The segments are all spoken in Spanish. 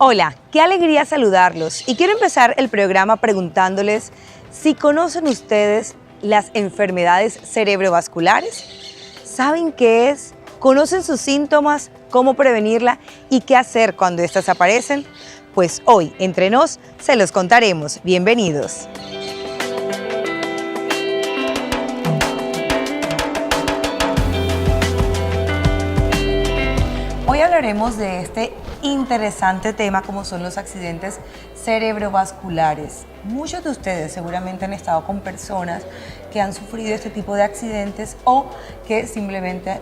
Hola, qué alegría saludarlos y quiero empezar el programa preguntándoles si conocen ustedes las enfermedades cerebrovasculares. ¿Saben qué es? ¿Conocen sus síntomas? ¿Cómo prevenirla? ¿Y qué hacer cuando estas aparecen? Pues hoy, entre nos, se los contaremos. Bienvenidos. Hoy hablaremos de este interesante tema como son los accidentes cerebrovasculares. Muchos de ustedes seguramente han estado con personas que han sufrido este tipo de accidentes o que simplemente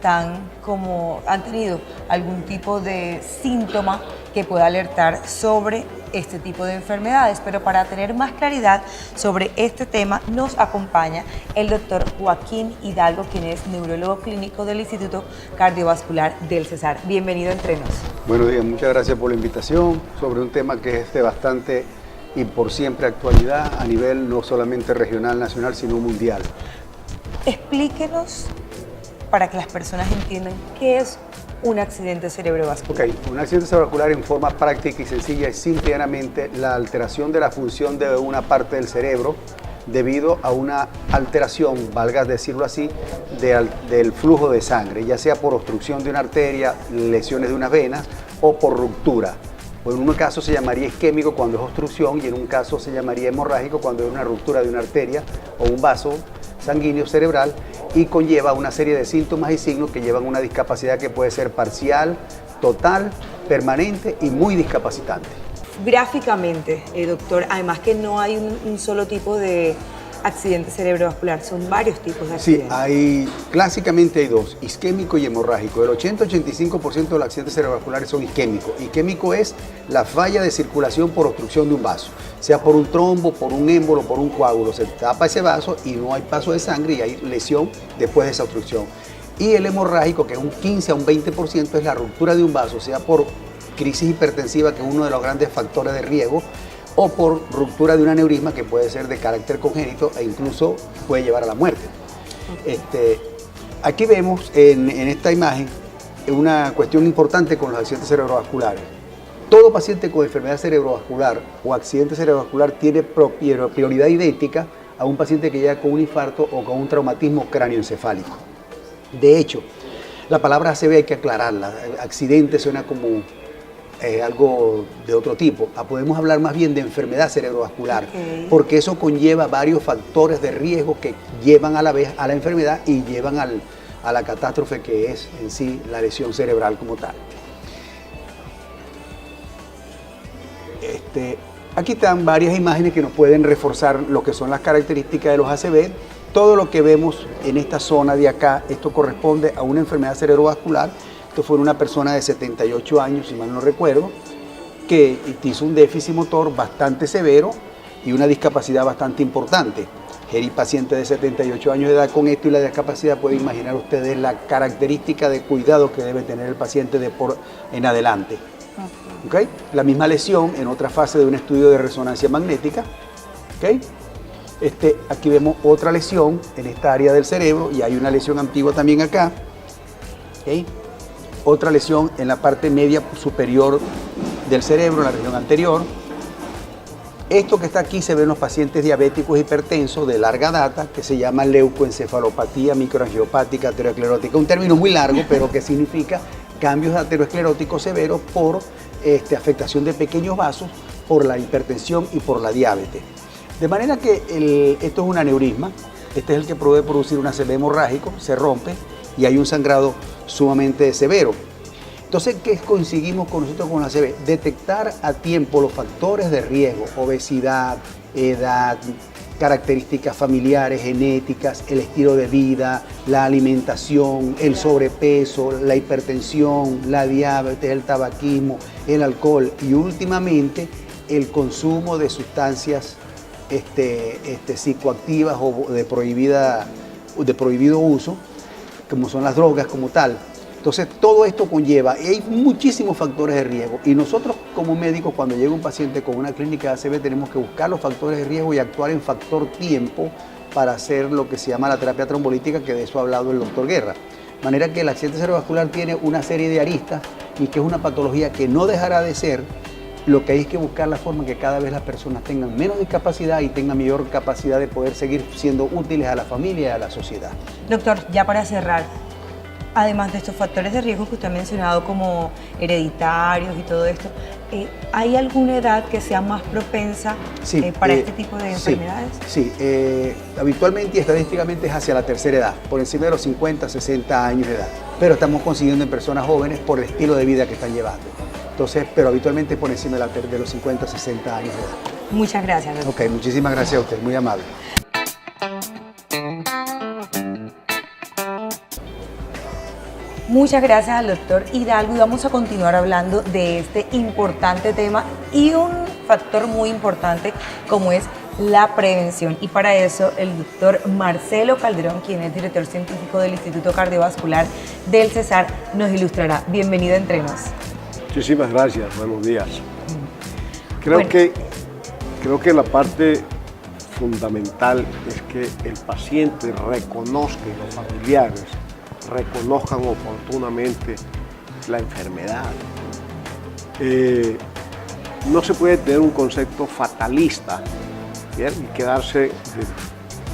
han tenido algún tipo de síntoma que pueda alertar sobre este tipo de enfermedades. Pero para tener más claridad sobre este tema nos acompaña el doctor Joaquín Hidalgo, quien es neurólogo clínico del Instituto Cardiovascular del Cesar. Bienvenido entre nos. Buenos días, muchas gracias por la invitación sobre un tema que es de bastante y por siempre actualidad a nivel no solamente regional, nacional, sino mundial. Explíquenos para que las personas entiendan qué es un accidente cerebrovascular. Ok, un accidente cerebrovascular en forma práctica y sencilla es simplemente la alteración de la función de una parte del cerebro debido a una alteración, valga decirlo así, del flujo de sangre, ya sea por obstrucción de una arteria, lesiones de unas venas o por ruptura. En un caso se llamaría isquémico cuando es obstrucción y en un caso se llamaría hemorrágico cuando es una ruptura de una arteria o un vaso sanguíneo cerebral y conlleva una serie de síntomas y signos que llevan a una discapacidad que puede ser parcial, total, permanente y muy discapacitante. Gráficamente, doctor, además que no hay un solo tipo de accidente cerebrovascular, son varios tipos de accidentes. Sí, clásicamente hay dos, isquémico y hemorrágico. El 80-85% de los accidentes cerebrovasculares son isquémicos. Isquémico es la falla de circulación por obstrucción de un vaso, sea por un trombo, por un émbolo, por un coágulo. Se tapa ese vaso y no hay paso de sangre y hay lesión después de esa obstrucción. Y el hemorrágico, que es un 15 a un 20%, es la ruptura de un vaso, sea por crisis hipertensiva, que es uno de los grandes factores de riesgo, o por ruptura de un aneurisma que puede ser de carácter congénito e incluso puede llevar a la muerte. Aquí vemos en esta imagen una cuestión importante con los accidentes cerebrovasculares. Todo paciente con enfermedad cerebrovascular o accidente cerebrovascular tiene prioridad idéntica a un paciente que llega con un infarto o con un traumatismo cráneoencefálico. De hecho, la palabra ACV hay que aclararla. Accidente suena como algo de otro tipo. Podemos hablar más bien de enfermedad cerebrovascular, porque eso conlleva varios factores de riesgo que llevan a la vez a la enfermedad y llevan a la catástrofe que es en sí la lesión cerebral como tal. Aquí están varias imágenes que nos pueden reforzar lo que son las características de los ACV. Todo lo que vemos en esta zona de acá, esto corresponde a una enfermedad cerebrovascular. Esto fue una persona de 78 años, si mal no recuerdo, que hizo un déficit motor bastante severo y una discapacidad bastante importante. El paciente de 78 años de edad con esto y la discapacidad, pueden imaginar ustedes la característica de cuidado que debe tener el paciente de por en adelante. ¿Okay? La misma lesión en otra fase de un estudio de resonancia magnética. ¿Okay? Aquí vemos otra lesión en esta área del cerebro y hay una lesión antigua también acá. ¿Okay? Otra lesión en la parte media superior del cerebro, en la región anterior. Esto que está aquí se ve en los pacientes diabéticos hipertensos de larga data, que se llama leucoencefalopatía microangiopática aterosclerótica. Un término muy largo, pero que significa cambios ateroscleróticos severos por afectación de pequeños vasos, por la hipertensión y por la diabetes. De manera que esto es un aneurisma. Este es el que puede producir un ACV hemorrágico, se rompe y hay un sangrado sumamente severo. Entonces, ¿qué conseguimos con nosotros con la ACV? Detectar a tiempo los factores de riesgo, obesidad, edad, características familiares, genéticas, el estilo de vida, la alimentación, el sobrepeso, la hipertensión, la diabetes, el tabaquismo, el alcohol y últimamente el consumo de sustancias psicoactivas o de prohibido uso, como son las drogas como tal. Entonces, todo esto conlleva, y hay muchísimos factores de riesgo, y nosotros como médicos, cuando llega un paciente con una clínica de ACV, tenemos que buscar los factores de riesgo y actuar en factor tiempo para hacer lo que se llama la terapia trombolítica, que de eso ha hablado el doctor Guerra. De manera que el accidente cerebrovascular tiene una serie de aristas y que es una patología que no dejará de ser. Lo que hay que buscar la forma que cada vez las personas tengan menos discapacidad y tengan mayor capacidad de poder seguir siendo útiles a la familia y a la sociedad. Doctor, ya para cerrar, además de estos factores de riesgo que usted ha mencionado como hereditarios y todo esto, ¿hay alguna edad que sea más propensa para este tipo de enfermedades? Sí, habitualmente y estadísticamente es hacia la tercera edad, por encima de los 50, 60 años de edad. Pero estamos consiguiendo en personas jóvenes por el estilo de vida que están llevando. Entonces, pero habitualmente por encima de los 50, 60 años de edad. Muchas gracias, doctor. Ok, muchísimas gracias a usted, muy amable. Muchas gracias al doctor Hidalgo y vamos a continuar hablando de este importante tema y un factor muy importante como es la prevención. Y para eso el doctor Marcelo Calderón, quien es director científico del Instituto Cardiovascular del Cesar, nos ilustrará. Bienvenido a Entre Nos. Muchísimas gracias, buenos días. Creo que la parte fundamental es que el paciente reconozca y los familiares reconozcan oportunamente la enfermedad. No se puede tener un concepto fatalista, ¿bien? Y quedarse de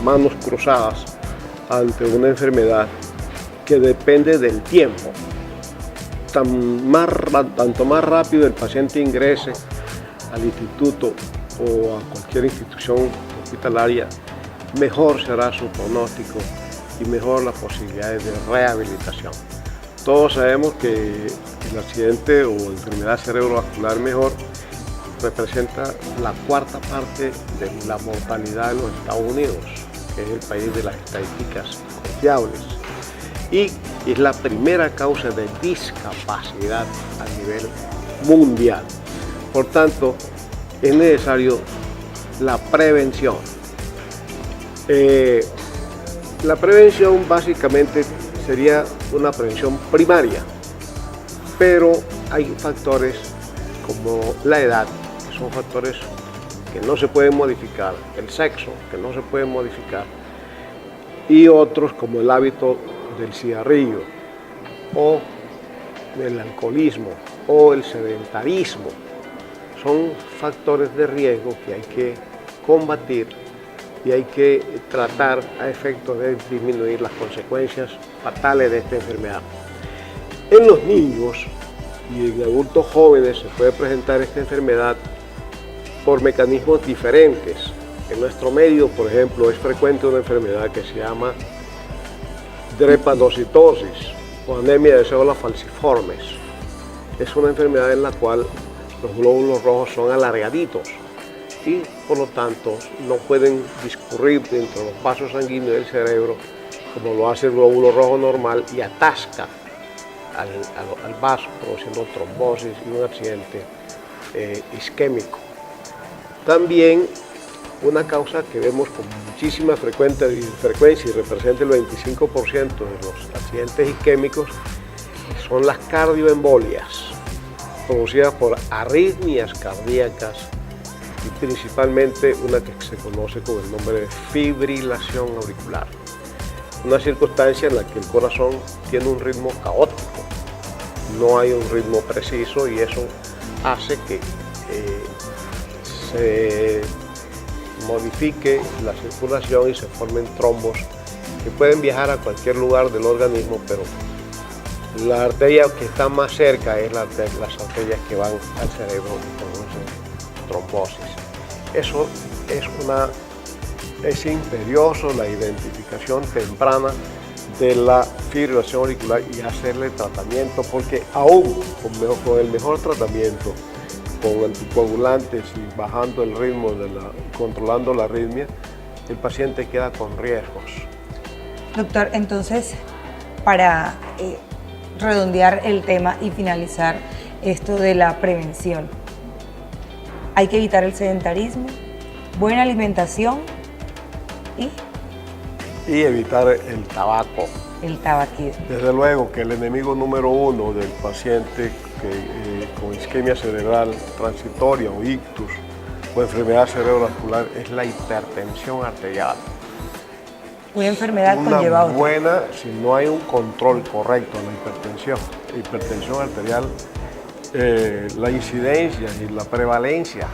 manos cruzadas ante una enfermedad que depende del tiempo. Tanto más rápido el paciente ingrese al instituto o a cualquier institución hospitalaria, mejor será su pronóstico y mejor las posibilidades de rehabilitación. Todos sabemos que el accidente o enfermedad cerebrovascular menor representa la cuarta parte de la mortalidad en los Estados Unidos, que es el país de las estadísticas confiables, y es la primera causa de discapacidad a nivel mundial. Por tanto, es necesario la prevención. La prevención básicamente sería una prevención primaria, pero hay factores como la edad, que son factores que no se pueden modificar, el sexo, que no se puede modificar, y otros como el hábito del cigarrillo, o el alcoholismo, o el sedentarismo. Son factores de riesgo que hay que combatir y hay que tratar a efecto de disminuir las consecuencias fatales de esta enfermedad. En los niños y en adultos jóvenes se puede presentar esta enfermedad por mecanismos diferentes. En nuestro medio, por ejemplo, es frecuente una enfermedad que se llama drepanocytosis o anemia de células falciformes. Es una enfermedad en la cual los glóbulos rojos son alargaditos y por lo tanto no pueden discurrir dentro de los vasos sanguíneos del cerebro como lo hace el glóbulo rojo normal y atasca al vaso, produciendo trombosis y un accidente isquémico. También una causa que vemos con muchísima frecuencia y representa el 25% de los accidentes isquémicos son las cardioembolias, producidas por arritmias cardíacas y principalmente una que se conoce con el nombre de fibrilación auricular. Una circunstancia en la que el corazón tiene un ritmo caótico, no hay un ritmo preciso y eso hace que se modifique la circulación y se formen trombos que pueden viajar a cualquier lugar del organismo, pero la arteria que está más cerca es las arterias que van al cerebro y producen trombosis. Eso es imperioso la identificación temprana de la fibrilación auricular y hacerle tratamiento, porque aún con el mejor tratamiento, con anticoagulantes y bajando el ritmo, controlando la arritmia, el paciente queda con riesgos. Doctor, entonces, para redondear el tema y finalizar esto de la prevención, hay que evitar el sedentarismo, buena alimentación y evitar el tabaco. El tabaquismo. Desde luego que el enemigo número uno del paciente con isquemia cerebral transitoria o ictus o enfermedad cerebrovascular es la hipertensión arterial. Una enfermedad conlleva a otra. Buena, si no hay un control correcto de la hipertensión arterial la incidencia y la prevalencia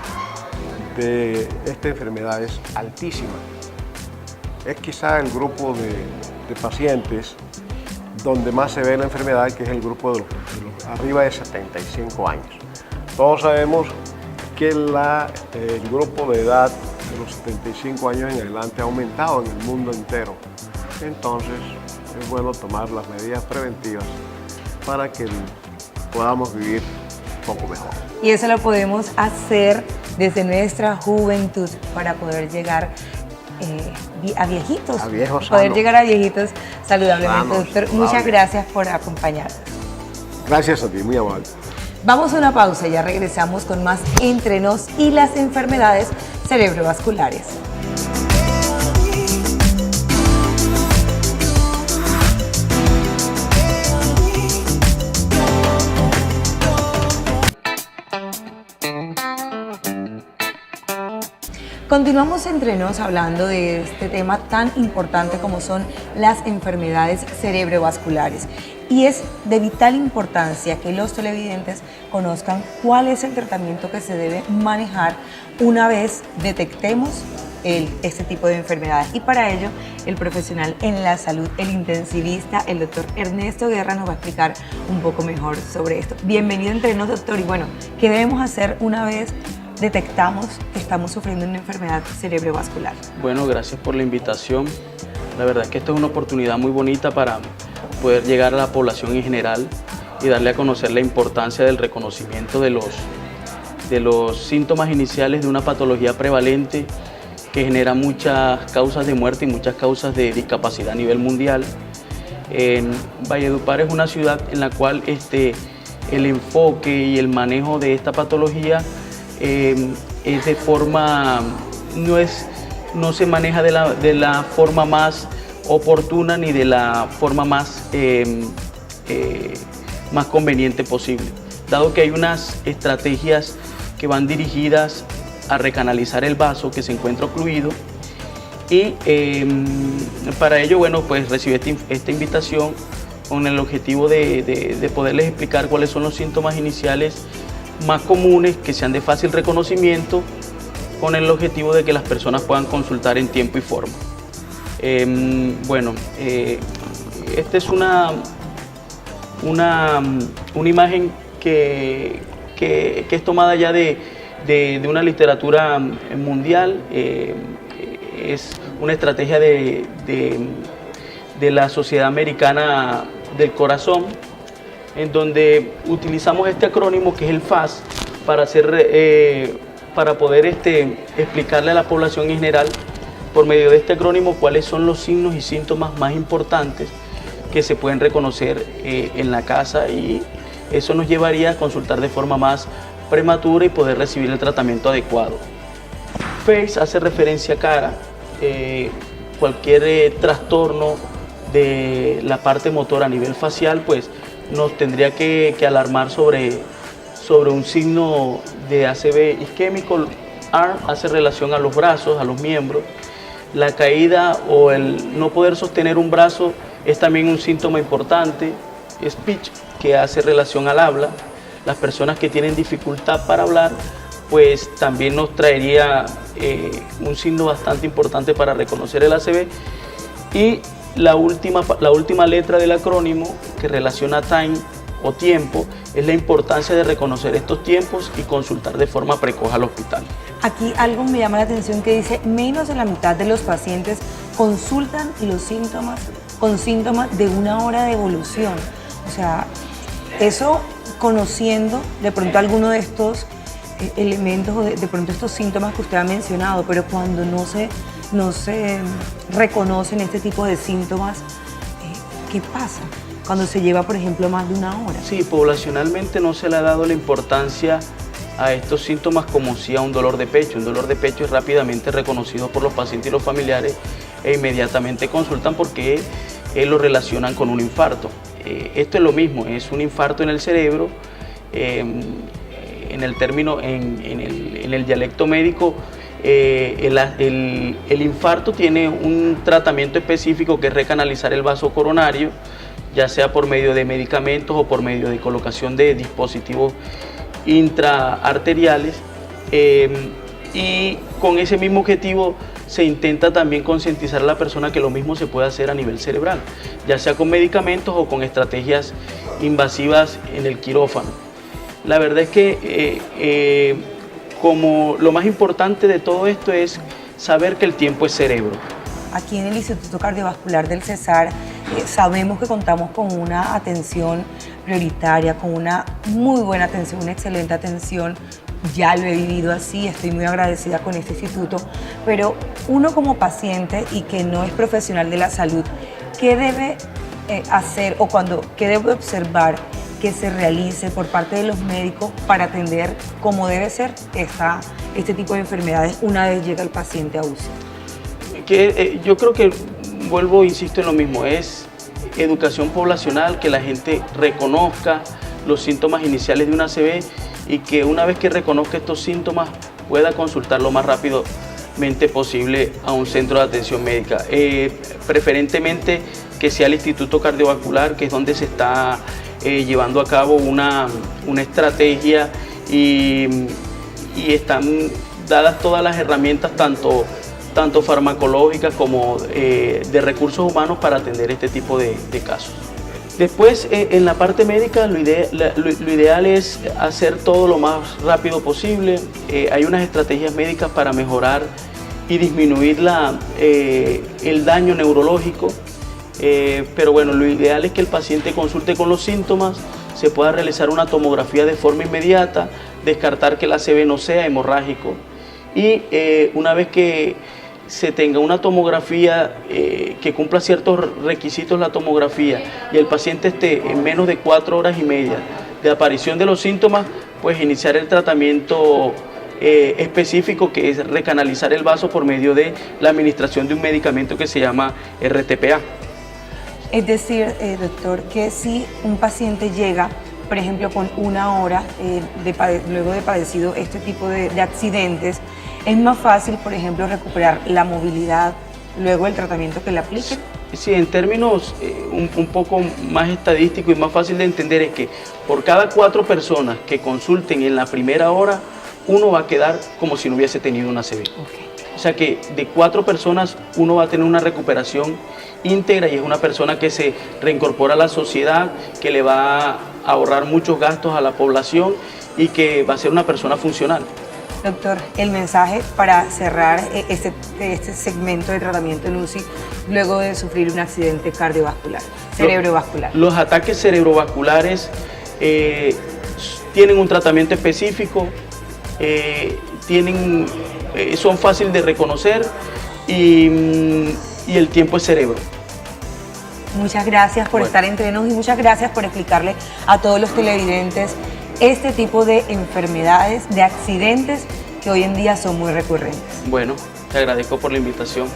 de esta enfermedad es altísima. Es quizá el grupo de pacientes donde más se ve la enfermedad, que es el grupo de los arriba de 75 años. Todos sabemos que el grupo de edad de los 75 años en adelante ha aumentado en el mundo entero. Entonces es bueno tomar las medidas preventivas para que podamos vivir un poco mejor. Y eso lo podemos hacer desde nuestra juventud para poder llegar a viejitos. A viejos poder sanos. llegar a viejitos saludablemente. Sanos, Doctor, muchas saludables. gracias por acompañarnos. Gracias a ti, muy amable. Vamos a una pausa y ya regresamos con más Entre Nos y las enfermedades cerebrovasculares. Continuamos Entre Nos hablando de este tema tan importante como son las enfermedades cerebrovasculares. Y es de vital importancia que los televidentes conozcan cuál es el tratamiento que se debe manejar una vez detectemos este tipo de enfermedades. Y para ello, el profesional en la salud, el intensivista, el doctor Ernesto Guerra, nos va a explicar un poco mejor sobre esto. Bienvenido Entre Nos, doctor. Y bueno, ¿qué debemos hacer una vez detectamos que estamos sufriendo una enfermedad cerebrovascular? Bueno, gracias por la invitación. La verdad es que esta es una oportunidad muy bonita para poder llegar a la población en general y darle a conocer la importancia del reconocimiento de los síntomas iniciales de una patología prevalente que genera muchas causas de muerte y muchas causas de discapacidad a nivel mundial. Valledupar es una ciudad en la cual el enfoque y el manejo de esta patología es de forma, no se maneja de la forma más oportuna ni de la forma más conveniente posible, dado que hay unas estrategias que van dirigidas a recanalizar el vaso que se encuentra ocluido y para ello, bueno, pues recibí esta invitación con el objetivo de poderles explicar cuáles son los síntomas iniciales más comunes, que sean de fácil reconocimiento, con el objetivo de que las personas puedan consultar en tiempo y forma. Esta es una imagen que es tomada ya de una literatura mundial. Es una estrategia de la Sociedad Americana del Corazón, en donde utilizamos este acrónimo que es el FAS para poder explicarle a la población en general por medio de este acrónimo cuáles son los signos y síntomas más importantes que se pueden reconocer en la casa, y eso nos llevaría a consultar de forma más prematura y poder recibir el tratamiento adecuado. Face hace referencia a cara, cualquier trastorno de la parte motora a nivel facial pues nos tendría que alarmar sobre un signo de ACV isquémico. Arm hace relación a los brazos, a los miembros. La caída o el no poder sostener un brazo es también un síntoma importante. Speech, que hace relación al habla. Las personas que tienen dificultad para hablar, pues también nos traería un signo bastante importante para reconocer el ACV. Y la última letra del acrónimo, que relaciona time o tiempo, es la importancia de reconocer estos tiempos y consultar de forma precoz al hospital. Aquí algo me llama la atención que dice menos de la mitad de los pacientes consultan los síntomas con síntomas de 1 hora de evolución. O sea, eso conociendo de pronto alguno de estos elementos o de pronto estos síntomas que usted ha mencionado, pero cuando no se reconocen este tipo de síntomas, ¿qué pasa cuando se lleva, por ejemplo, más de 1 hora? Sí, poblacionalmente no se le ha dado la importancia a estos síntomas como sí a un dolor de pecho. Un dolor de pecho es rápidamente reconocido por los pacientes y los familiares e inmediatamente consultan porque lo relacionan con un infarto. Esto es lo mismo, es un infarto en el cerebro. En el dialecto médico, el infarto tiene un tratamiento específico que es recanalizar el vaso coronario, ya sea por medio de medicamentos o por medio de colocación de dispositivos intraarteriales, y con ese mismo objetivo se intenta también concientizar a la persona que lo mismo se puede hacer a nivel cerebral, ya sea con medicamentos o con estrategias invasivas en el quirófano. La verdad es que como lo más importante de todo esto es saber que el tiempo es cerebro. Aquí en el Instituto Cardiovascular del Cesar sabemos que contamos con una atención prioritaria, con una muy buena atención, una excelente atención. Ya lo he vivido así, estoy muy agradecida con este instituto, pero uno como paciente y que no es profesional de la salud, ¿qué debe hacer o qué debe observar que se realice por parte de los médicos para atender como debe ser este tipo de enfermedades una vez llega el paciente a UCI? Yo creo que, vuelvo, insisto en lo mismo, es educación poblacional, que la gente reconozca los síntomas iniciales de una ACV y que una vez que reconozca estos síntomas pueda consultar lo más rápidamente posible a un centro de atención médica. Preferentemente que sea el Instituto Cardiovascular, que es donde se está llevando a cabo una estrategia y están dadas todas las herramientas, tanto farmacológicas como de recursos humanos para atender este tipo de casos. Después, en la parte médica, lo ideal es hacer todo lo más rápido posible. Hay unas estrategias médicas para mejorar y disminuir el daño neurológico, pero bueno, lo ideal es que el paciente consulte con los síntomas, se pueda realizar una tomografía de forma inmediata, descartar que el ACV no sea hemorrágico y una vez que se tenga una tomografía que cumpla ciertos requisitos la tomografía y el paciente esté en menos de 4 horas y media de aparición de los síntomas, pues iniciar el tratamiento específico, que es recanalizar el vaso por medio de la administración de un medicamento que se llama RTPA. Es decir, doctor, que si un paciente llega, por ejemplo, con 1 hora luego de padecido este tipo de accidentes, es más fácil, por ejemplo, recuperar la movilidad luego del tratamiento que le apliquen. Sí, en términos un poco más estadísticos y más fácil de entender, es que por cada 4 personas que consulten en la primera hora, 1 va a quedar como si no hubiese tenido una ACV. Okay. O sea que de 4 personas, 1 va a tener una recuperación íntegra y es una persona que se reincorpora a la sociedad, que le va a ahorrar muchos gastos a la población y que va a ser una persona funcional. Doctor, el mensaje para cerrar este segmento de tratamiento en UCI luego de sufrir un accidente cardiovascular, cerebrovascular. Los ataques cerebrovasculares tienen un tratamiento específico, son fáciles de reconocer y el tiempo es cerebro. Muchas gracias por estar entre nosotros y muchas gracias por explicarle a todos los televidentes este tipo de enfermedades, de accidentes que hoy en día son muy recurrentes. Bueno, te agradezco por la invitación.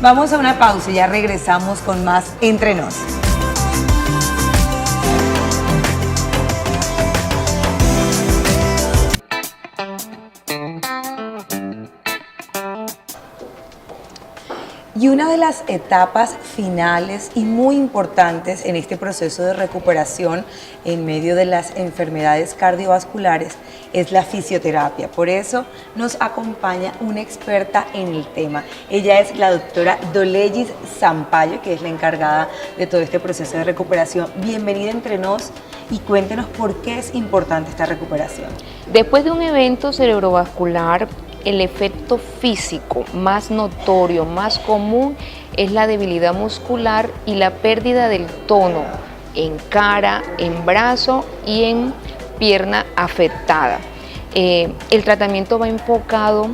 Vamos a una pausa y ya regresamos con más Entre Nos. Y una de las etapas finales y muy importantes en este proceso de recuperación en medio de las enfermedades cardiovasculares es la fisioterapia. Por eso nos acompaña una experta en el tema. Ella es la doctora Doleyis Sampaio, que es la encargada de todo este proceso de recuperación. Bienvenida entre nos y cuéntenos por qué es importante esta recuperación. Después de un evento cerebrovascular, el efecto físico más notorio, más común, es la debilidad muscular y la pérdida del tono en cara, en brazo y en pierna afectada. El tratamiento va enfocado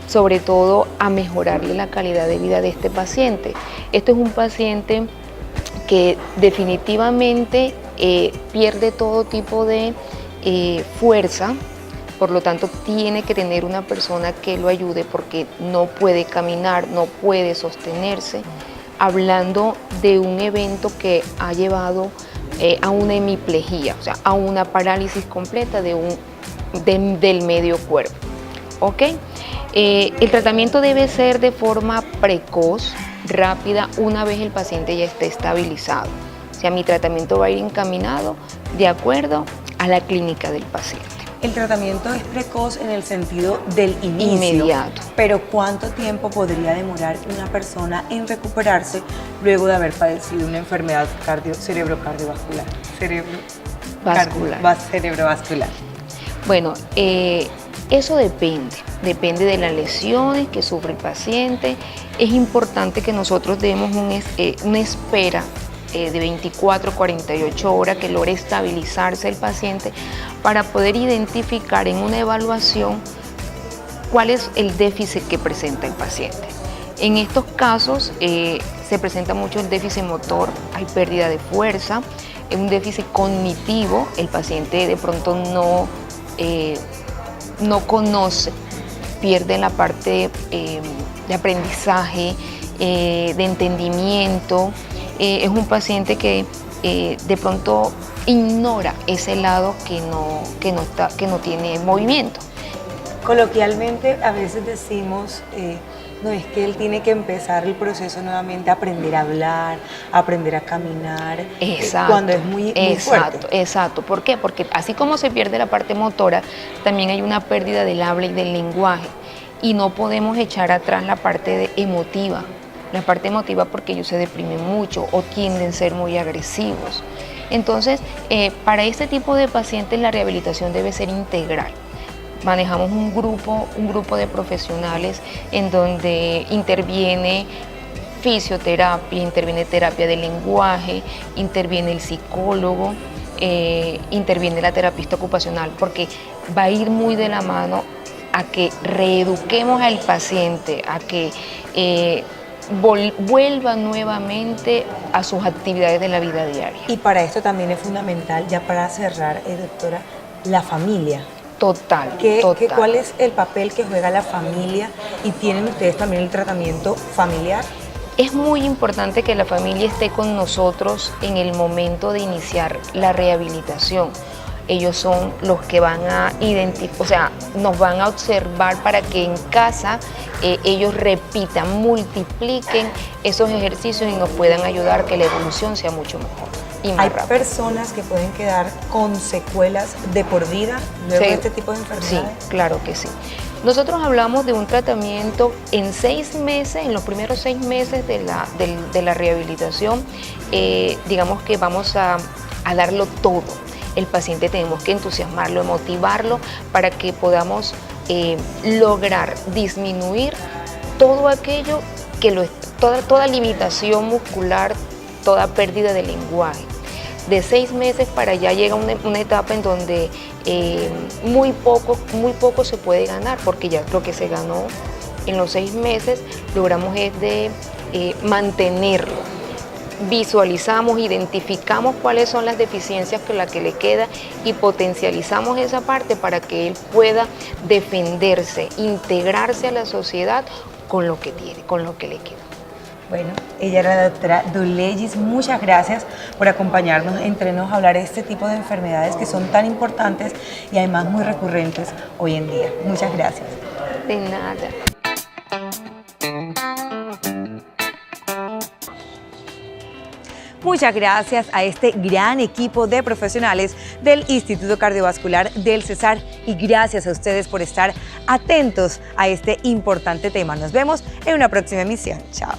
sobre todo a mejorarle la calidad de vida de este paciente. Esto es un paciente que definitivamente pierde todo tipo de fuerza. Por lo tanto, tiene que tener una persona que lo ayude porque no puede caminar, no puede sostenerse, hablando de un evento que ha llevado a una hemiplegia, o sea, a una parálisis completa del medio cuerpo. ¿Ok? El tratamiento debe ser de forma precoz, rápida, una vez el paciente ya esté estabilizado. O sea, mi tratamiento va a ir encaminado de acuerdo a la clínica del paciente. El tratamiento es precoz en el sentido del inicio. Inmediato. Pero ¿cuánto tiempo podría demorar una persona en recuperarse luego de haber padecido una enfermedad cerebrovascular? Cerebrovascular. Bueno, eso depende de las lesiones que sufre el paciente. Es importante que nosotros demos una espera de 24 a 48 horas que logre estabilizarse el paciente para poder identificar en una evaluación cuál es el déficit que presenta el paciente. En estos casos se presenta mucho el déficit motor, hay pérdida de fuerza, un déficit cognitivo, el paciente de pronto no conoce, pierde la parte de aprendizaje, de entendimiento. Es un paciente que de pronto ignora ese lado que no tiene movimiento. Coloquialmente a veces decimos, no, es que él tiene que empezar el proceso nuevamente, aprender a hablar, aprender a caminar, cuando es muy fuerte. Exacto. ¿Por qué? Porque así como se pierde la parte motora, también hay una pérdida del habla y del lenguaje, y no podemos echar atrás la parte emotiva. La parte emotiva porque ellos se deprimen mucho o tienden a ser muy agresivos. Entonces, para este tipo de pacientes la rehabilitación debe ser integral. Manejamos un grupo de profesionales en donde interviene fisioterapia, interviene terapia del lenguaje, interviene el psicólogo, interviene la terapista ocupacional, porque va a ir muy de la mano a que reeduquemos al paciente, a que vuelva nuevamente a sus actividades de la vida diaria. Y para esto también es fundamental, ya para cerrar, doctora, la familia. Total. ¿Cuál es el papel que juega la familia? ¿Y tienen ustedes también el tratamiento familiar? Es muy importante que la familia esté con nosotros en el momento de iniciar la rehabilitación. Ellos son los que van a identificar, nos van a observar para que en casa ellos repitan, multipliquen esos ejercicios y nos puedan ayudar a que la evolución sea mucho mejor y más rápida. ¿Hay personas que pueden quedar con secuelas de por vida luego de este tipo de enfermedades? Sí, claro que sí. Nosotros hablamos de un tratamiento en 6 meses, en los primeros 6 meses de la rehabilitación, digamos que vamos a darlo todo. El paciente tenemos que entusiasmarlo, motivarlo para que podamos lograr disminuir todo aquello toda limitación muscular, toda pérdida de lenguaje. De 6 meses para allá llega una etapa en donde muy poco se puede ganar, porque ya lo que se ganó en los 6 meses logramos es de mantenerlo. Visualizamos, identificamos cuáles son las deficiencias que le queda y potencializamos esa parte para que él pueda defenderse, integrarse a la sociedad con lo que tiene, con lo que le queda. Bueno, ella era la doctora Dulegis. Muchas gracias por acompañarnos, a hablar de este tipo de enfermedades que son tan importantes y además muy recurrentes hoy en día. Muchas gracias. De nada. Muchas gracias a este gran equipo de profesionales del Instituto Cardiovascular del Cesar y gracias a ustedes por estar atentos a este importante tema. Nos vemos en una próxima emisión. Chao.